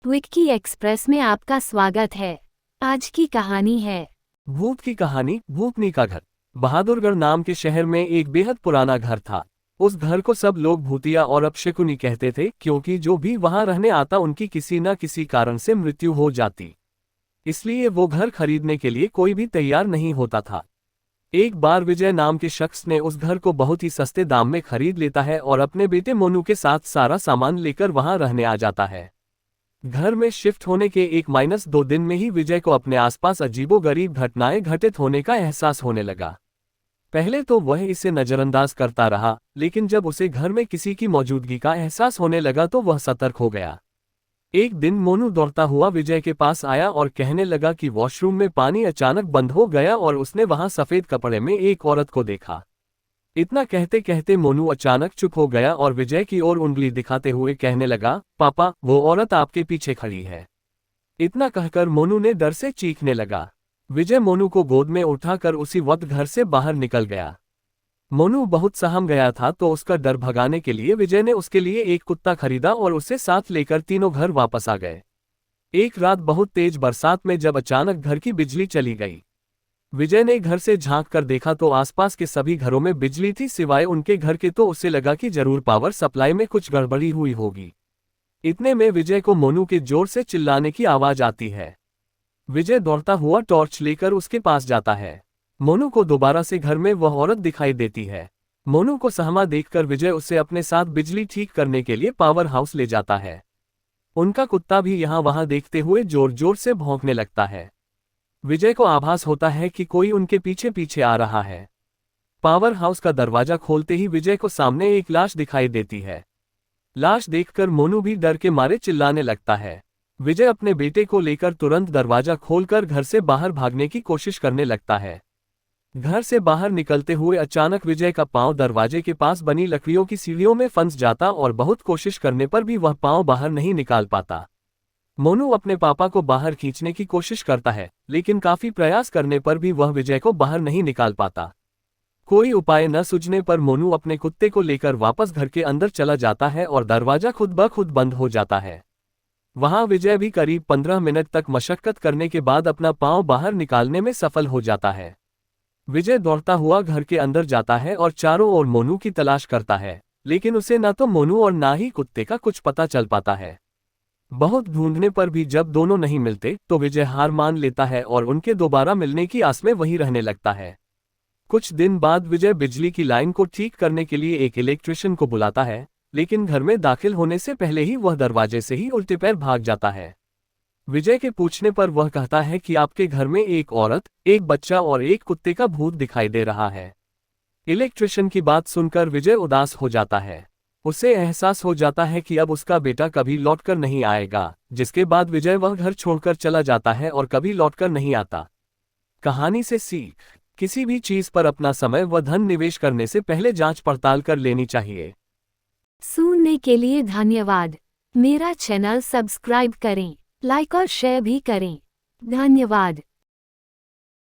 Vicky express में आपका स्वागत है। आज की कहानी है भूत की कहानी। भूतनी का घर। बहादुरगढ़ नाम के शहर में एक बेहद पुराना घर था। उस घर को सब लोग भूतिया और अपशकुनी कहते थे, क्योंकि जो भी वहां रहने आता उनकी किसी न किसी कारण से मृत्यु हो जाती। इसलिए वो घर खरीदने के लिए कोई भी तैयार नहीं होता था। एक बार विजय नाम के शख्स ने उस घर को बहुत ही सस्ते दाम में खरीद लेता है और अपने बेटे मोनू के साथ सारा सामान लेकर वहां रहने आ जाता है। घर में शिफ्ट होने के 1-2 दिन में ही विजय को अपने आसपास अजीबोगरीब घटनाएं घटित होने का एहसास होने लगा। पहले तो वह इसे नजरअंदाज करता रहा, लेकिन जब उसे घर में किसी की मौजूदगी का एहसास होने लगा तो वह सतर्क हो गया। एक दिन मोनू दौड़ता हुआ विजय के पास आया और कहने लगा कि वॉशरूम में पानी अचानक बंद हो गया और उसने वहां सफेद कपड़े में एक औरत को देखा। इतना कहते कहते मोनू अचानक चुप हो गया और विजय की ओर उंगली दिखाते हुए कहने लगा, पापा, वो औरत आपके पीछे खड़ी है। इतना कहकर मोनू ने डर से चीखने लगा। विजय मोनू को गोद में उठाकर उसी वक्त घर से बाहर निकल गया। मोनू बहुत सहम गया था, तो उसका डर भगाने के लिए विजय ने उसके लिए एक कुत्ता खरीदा और उसे साथ लेकर तीनों घर वापस आ गए। एक रात बहुत तेज बरसात में जब अचानक घर की बिजली चली गई, विजय ने घर से झांक कर देखा तो आसपास के सभी घरों में बिजली थी सिवाय उनके घर के। तो उसे लगा कि जरूर पावर सप्लाई में कुछ गड़बड़ी हुई होगी। इतने में विजय को मोनू के जोर से चिल्लाने की आवाज आती है। विजय दौड़ता हुआ टॉर्च लेकर उसके पास जाता है। मोनू को दोबारा से घर में वह औरत दिखाई देती है। मोनू को सहमा देखकर विजय उसे अपने साथ बिजली ठीक करने के लिए पावर हाउस ले जाता है। उनका कुत्ता भी यहाँ वहां देखते हुए जोर जोर से भौंकने लगता है। विजय को आभास होता है कि कोई उनके पीछे पीछे आ रहा है। पावर हाउस का दरवाजा खोलते ही विजय को सामने एक लाश दिखाई देती है। लाश देखकर मोनू भी डर के मारे चिल्लाने लगता है। विजय अपने बेटे को लेकर तुरंत दरवाजा खोलकर घर से बाहर भागने की कोशिश करने लगता है। घर से बाहर निकलते हुए अचानक विजय का पांव दरवाजे के पास बनी लकड़ियों की सीढ़ियों में फंस जाता और बहुत कोशिश करने पर भी वह पांव बाहर नहीं निकाल पाता। मोनू अपने पापा को बाहर खींचने की कोशिश करता है, लेकिन काफी प्रयास करने पर भी वह विजय को बाहर नहीं निकाल पाता। कोई उपाय न सूझने पर मोनू अपने कुत्ते को लेकर वापस घर के अंदर चला जाता है और दरवाजा खुद ब खुद बंद हो जाता है। वहां विजय भी करीब 15 मिनट तक मशक्कत करने के बाद अपना पांव बाहर निकालने में सफल हो जाता है। विजय दौड़ता हुआ घर के अंदर जाता है और चारों ओर मोनू की तलाश करता है, लेकिन उसे न तो मोनू और ना ही कुत्ते का कुछ पता चल पाता है। बहुत ढूंढने पर भी जब दोनों नहीं मिलते तो विजय हार मान लेता है और उनके दोबारा मिलने की आस में वहीं रहने लगता है। कुछ दिन बाद विजय बिजली की लाइन को ठीक करने के लिए एक इलेक्ट्रिशियन को बुलाता है, लेकिन घर में दाखिल होने से पहले ही वह दरवाजे से ही उल्टे पैर भाग जाता है। विजय के पूछने पर वह कहता है कि आपके घर में एक औरत, एक बच्चा और एक कुत्ते का भूत दिखाई दे रहा है। इलेक्ट्रिशियन की बात सुनकर विजय उदास हो जाता है। उसे एहसास हो जाता है कि अब उसका बेटा कभी लौटकर नहीं आएगा, जिसके बाद विजय वह घर छोड़कर चला जाता है और कभी लौटकर नहीं आता। कहानी से सीख: किसी भी चीज पर अपना समय व धन निवेश करने से पहले जांच पड़ताल कर लेनी चाहिए। सुनने के लिए धन्यवाद। मेरा चैनल सब्सक्राइब करें, लाइक और शेयर भी करें। धन्यवाद।